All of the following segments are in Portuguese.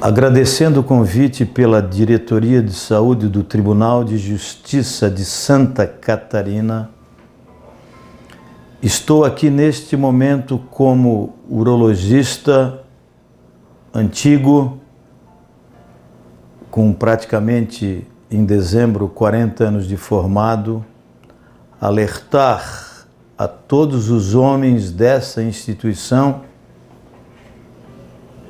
Agradecendo o convite pela Diretoria de Saúde do Tribunal de Justiça de Santa Catarina, estou aqui neste momento como urologista antigo, com praticamente em dezembro 40 anos de formado, alertar a todos os homens dessa instituição,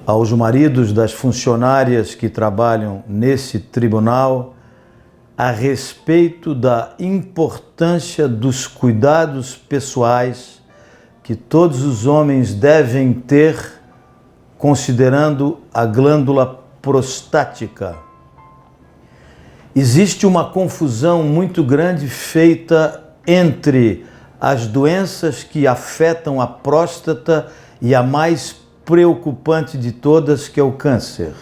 aos maridos das funcionárias que trabalham nesse tribunal, a respeito da importância dos cuidados pessoais que todos os homens devem ter, considerando a glândula prostática. Existe uma confusão muito grande feita entre as doenças que afetam a próstata e a mais preocupante de todas, que é o câncer.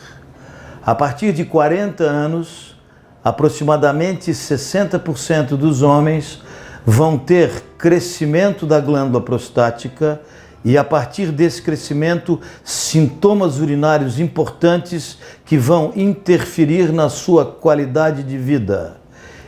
A partir de 40 anos, aproximadamente 60% dos homens vão ter crescimento da glândula prostática e, a partir desse crescimento, sintomas urinários importantes que vão interferir na sua qualidade de vida.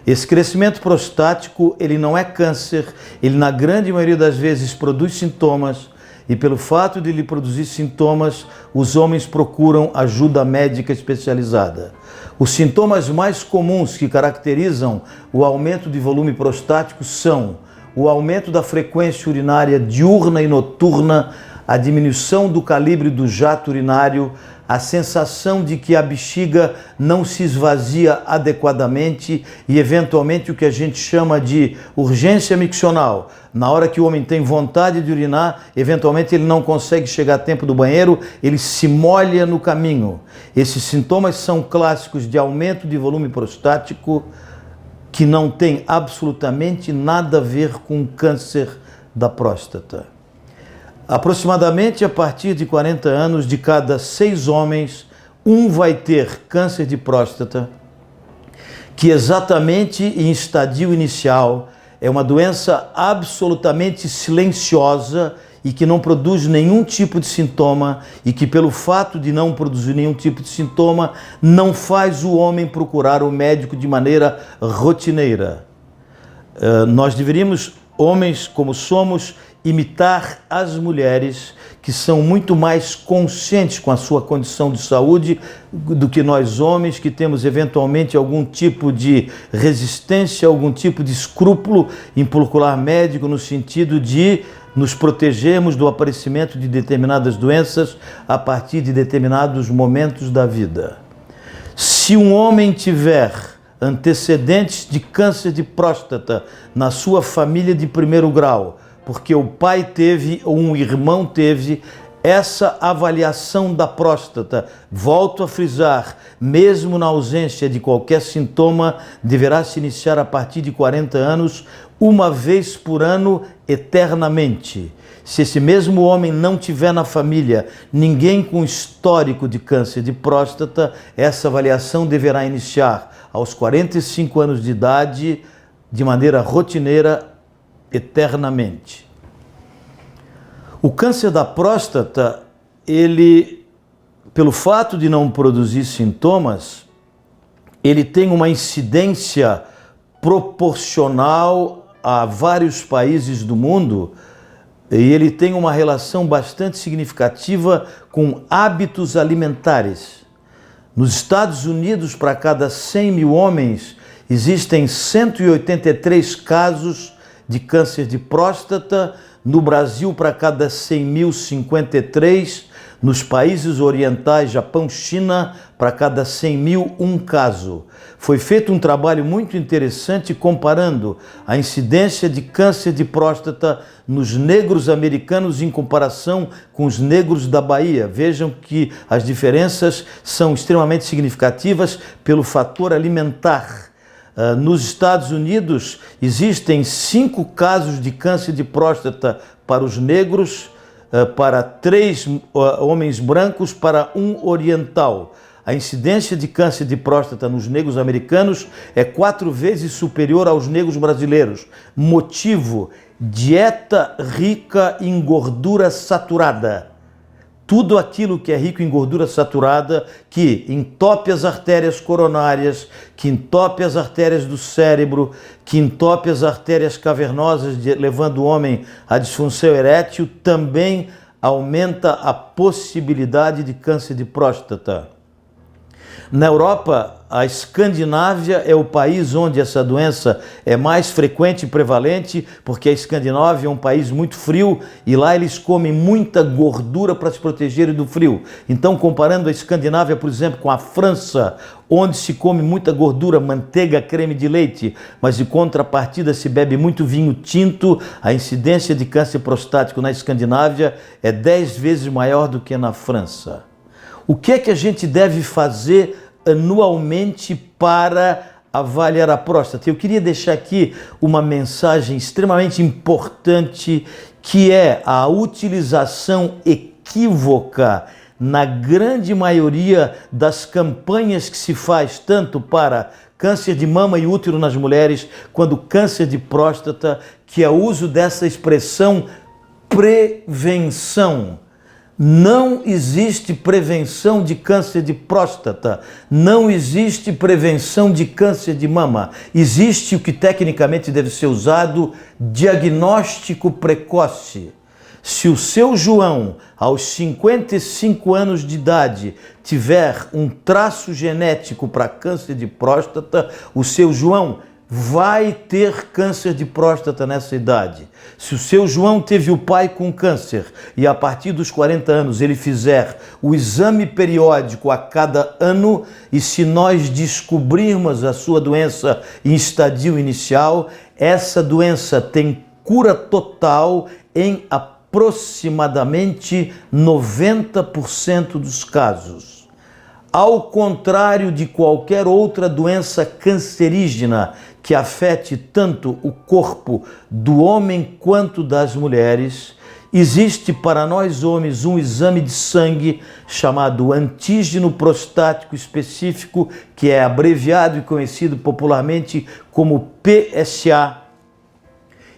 Esse crescimento prostático, ele não é câncer, ele na grande maioria das vezes produz sintomas, e pelo fato de lhe produzir sintomas, os homens procuram ajuda médica especializada. Os sintomas mais comuns que caracterizam o aumento de volume prostático são o aumento da frequência urinária diurna e noturna, a diminuição do calibre do jato urinário, a sensação de que a bexiga não se esvazia adequadamente e, eventualmente, o que a gente chama de urgência miccional. Na hora que o homem tem vontade de urinar, eventualmente ele não consegue chegar a tempo do banheiro, ele se molha no caminho. Esses sintomas são clássicos de aumento de volume prostático que não tem absolutamente nada a ver com câncer da próstata. Aproximadamente a partir de 40 anos, de cada 6 homens, um vai ter câncer de próstata, que exatamente em estadio inicial é uma doença absolutamente silenciosa e que não produz nenhum tipo de sintoma e que, pelo fato de não produzir nenhum tipo de sintoma, não faz o homem procurar o médico de maneira rotineira. Nós deveríamos, homens como somos, imitar as mulheres que são muito mais conscientes com a sua condição de saúde do que nós homens, que temos eventualmente algum tipo de resistência, algum tipo de escrúpulo em procurar médico, no sentido de nos protegermos do aparecimento de determinadas doenças a partir de determinados momentos da vida. Se um homem tiver antecedentes de câncer de próstata na sua família de primeiro grau, porque o pai teve ou um irmão teve, essa avaliação da próstata, volto a frisar, mesmo na ausência de qualquer sintoma, deverá se iniciar a partir de 40 anos, uma vez por ano, eternamente. Se esse mesmo homem não tiver na família ninguém com histórico de câncer de próstata, essa avaliação deverá iniciar aos 45 anos de idade, de maneira rotineira, eternamente. O câncer da próstata, ele, pelo fato de não produzir sintomas, ele tem uma incidência proporcional a vários países do mundo e ele tem uma relação bastante significativa com hábitos alimentares. Nos Estados Unidos, para cada 100 mil homens, existem 183 casos de câncer de próstata. No Brasil, para cada 100 mil, 53. Nos países orientais, Japão, China, para cada 100 mil, um caso. Foi feito um trabalho muito interessante comparando a incidência de câncer de próstata nos negros americanos em comparação com os negros da Bahia. Vejam que as diferenças são extremamente significativas pelo fator alimentar. Nos Estados Unidos, existem 5 casos de câncer de próstata para os negros, para 3 homens brancos, para 1 oriental. A incidência de câncer de próstata nos negros americanos é 4 vezes superior aos negros brasileiros. Motivo: dieta rica em gordura saturada. tudo aquilo que é rico em gordura saturada, que entope as artérias coronárias, que entope as artérias do cérebro, que entope as artérias cavernosas, levando o homem à disfunção erétil, também aumenta a possibilidade de câncer de próstata. Na Europa, a Escandinávia é o país onde essa doença é mais frequente e prevalente, porque a Escandinávia é um país muito frio e lá eles comem muita gordura para se protegerem do frio. Então, comparando a Escandinávia, por exemplo, com a França, onde se come muita gordura, manteiga, creme de leite, mas de contrapartida se bebe muito vinho tinto, a incidência de câncer prostático na Escandinávia é 10 vezes maior do que na França. O que é que a gente deve fazer anualmente para avaliar a próstata? Eu queria deixar aqui uma mensagem extremamente importante, que é a utilização equívoca na grande maioria das campanhas que se faz tanto para câncer de mama e útero nas mulheres, quanto câncer de próstata, que é o uso dessa expressão prevenção. Não existe prevenção de câncer de próstata, não existe prevenção de câncer de mama. Existe o que tecnicamente deve ser usado, diagnóstico precoce. Se o seu João, aos 55 anos de idade, tiver um traço genético para câncer de próstata, o seu João vai ter câncer de próstata nessa idade. Se o seu João teve o pai com câncer e a partir dos 40 anos ele fizer o exame periódico a cada ano, e se nós descobrirmos a sua doença em estadio inicial, essa doença tem cura total em aproximadamente 90% dos casos. Ao contrário de qualquer outra doença cancerígena que afete tanto o corpo do homem quanto das mulheres, existe para nós homens um exame de sangue chamado antígeno prostático específico, que é abreviado e conhecido popularmente como PSA,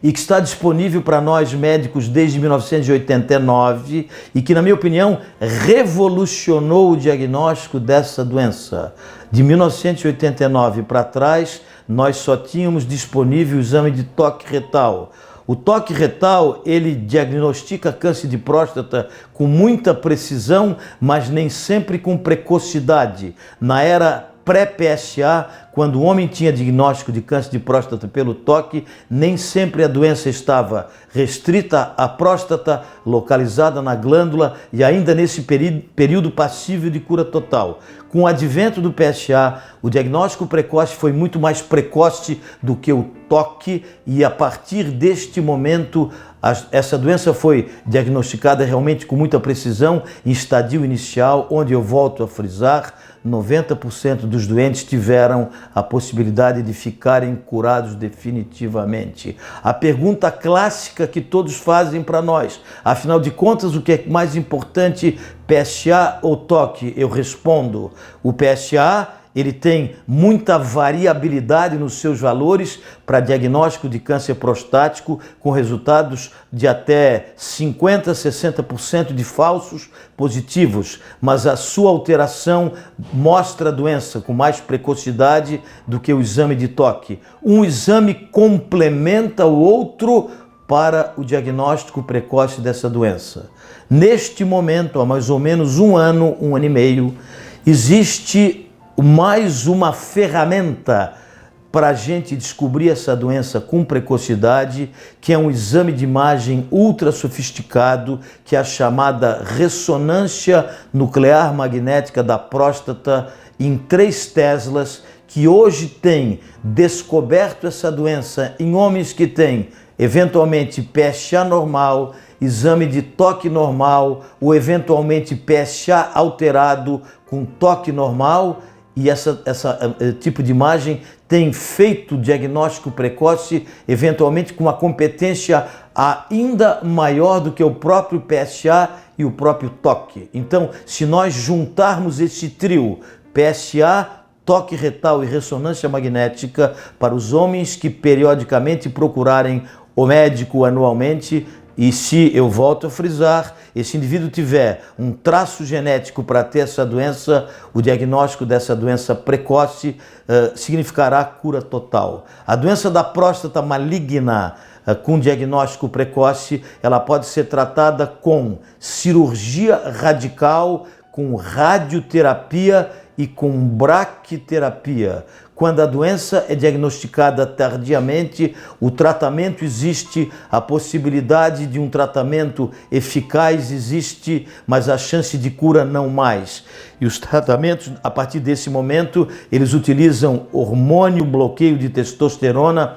e que está disponível para nós médicos desde 1989 e que, na minha opinião, revolucionou o diagnóstico dessa doença. De 1989 para trás, nós só tínhamos disponível o exame de toque retal. O toque retal, ele diagnostica câncer de próstata com muita precisão, mas nem sempre com precocidade. Na era pré-PSA, quando o homem tinha diagnóstico de câncer de próstata pelo toque, nem sempre a doença estava restrita à próstata, localizada na glândula e ainda nesse período passível de cura total. Com o advento do PSA, o diagnóstico precoce foi muito mais precoce do que o toque, e a partir deste momento essa doença foi diagnosticada realmente com muita precisão em estadio inicial, onde eu volto a frisar, 90% dos doentes tiveram a possibilidade de ficarem curados definitivamente. A pergunta clássica que todos fazem para nós, afinal de contas, o que é mais importante, PSA ou toque? Eu respondo, o PSA, ele tem muita variabilidade nos seus valores para diagnóstico de câncer prostático, com resultados de até 50% a 60% de falsos positivos, mas a sua alteração mostra a doença com mais precocidade do que o exame de toque. Um exame complementa o outro para o diagnóstico precoce dessa doença. Neste momento, há mais ou menos um ano e meio, existe mais uma ferramenta para a gente descobrir essa doença com precocidade, que é um exame de imagem ultra sofisticado, que é a chamada ressonância nuclear magnética da próstata em 3 teslas, que hoje tem descoberto essa doença em homens que têm eventualmente PSA normal, exame de toque normal ou eventualmente PSA alterado com toque normal. E esse tipo de imagem tem feito diagnóstico precoce, eventualmente com uma competência ainda maior do que o próprio PSA e o próprio toque. Então, se nós juntarmos esse trio, PSA, toque retal e ressonância magnética, para os homens que periodicamente procurarem o médico anualmente, E se, eu volto a frisar, esse indivíduo tiver um traço genético para ter essa doença, o diagnóstico dessa doença precoce significará cura total. A doença da próstata maligna, com diagnóstico precoce, ela pode ser tratada com cirurgia radical, com radioterapia e com braquiterapia. Quando a doença é diagnosticada tardiamente, o tratamento existe, a possibilidade de um tratamento eficaz existe, mas a chance de cura não mais. E os tratamentos, a partir desse momento, eles utilizam hormônio, bloqueio de testosterona,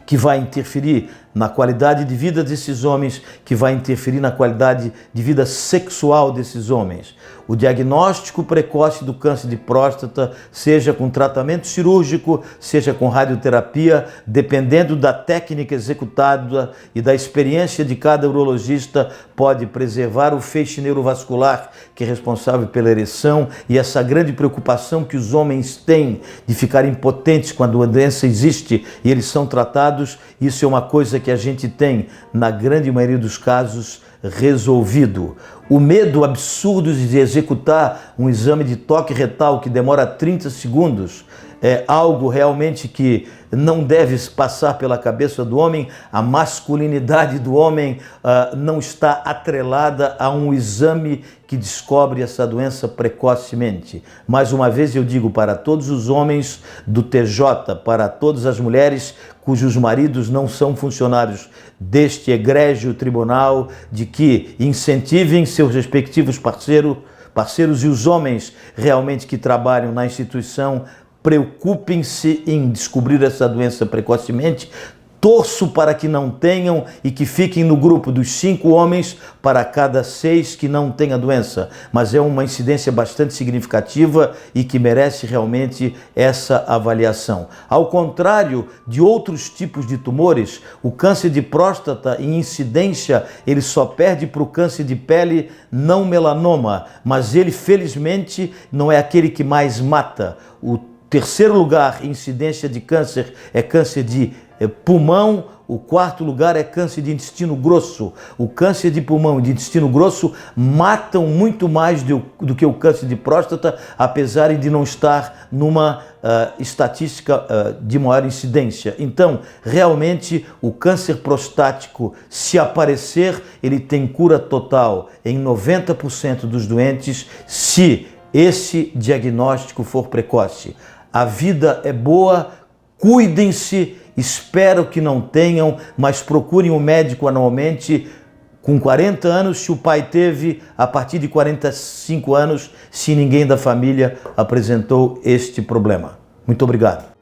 que vai interferir na qualidade de vida desses homens, que vai interferir na qualidade de vida sexual desses homens. O diagnóstico precoce do câncer de próstata, seja com tratamento cirúrgico, seja com radioterapia, dependendo da técnica executada e da experiência de cada urologista, pode preservar o feixe neurovascular, que é responsável pela ereção, e essa grande preocupação que os homens têm de ficar impotentes quando a doença existe e eles são tratados. Isso é uma coisa que a gente tem, na grande maioria dos casos, resolvido. O medo absurdo de executar um exame de toque retal que demora 30 segundos é algo realmente que não deve passar pela cabeça do homem. A masculinidade do homem não está atrelada a um exame que descobre essa doença precocemente. Mais uma vez eu digo para todos os homens do TJ, para todas as mulheres cujos maridos não são funcionários deste egrégio tribunal, de que incentivem seus respectivos parceiros e os homens realmente que trabalham na instituição, preocupem-se em descobrir essa doença precocemente. Torço para que não tenham e que fiquem no grupo dos 5 homens para cada 6 que não têm a doença. Mas é uma incidência bastante significativa e que merece realmente essa avaliação. Ao contrário de outros tipos de tumores, o câncer de próstata, em incidência, ele só perde para o câncer de pele não melanoma, mas ele, felizmente, não é aquele que mais mata. O terceiro lugar em incidência de câncer é câncer de pulmão, o quarto lugar é câncer de intestino grosso. O câncer de pulmão e de intestino grosso matam muito mais do que o câncer de próstata, apesar de não estar numa estatística de maior incidência. Então, realmente, o câncer prostático, se aparecer, ele tem cura total em 90% dos doentes, se esse diagnóstico for precoce. A vida é boa, cuidem-se. Espero que não tenham, mas procurem um médico anualmente. Com 40 anos, se o pai teve, a partir de 45 anos, se ninguém da família apresentou este problema. Muito obrigado.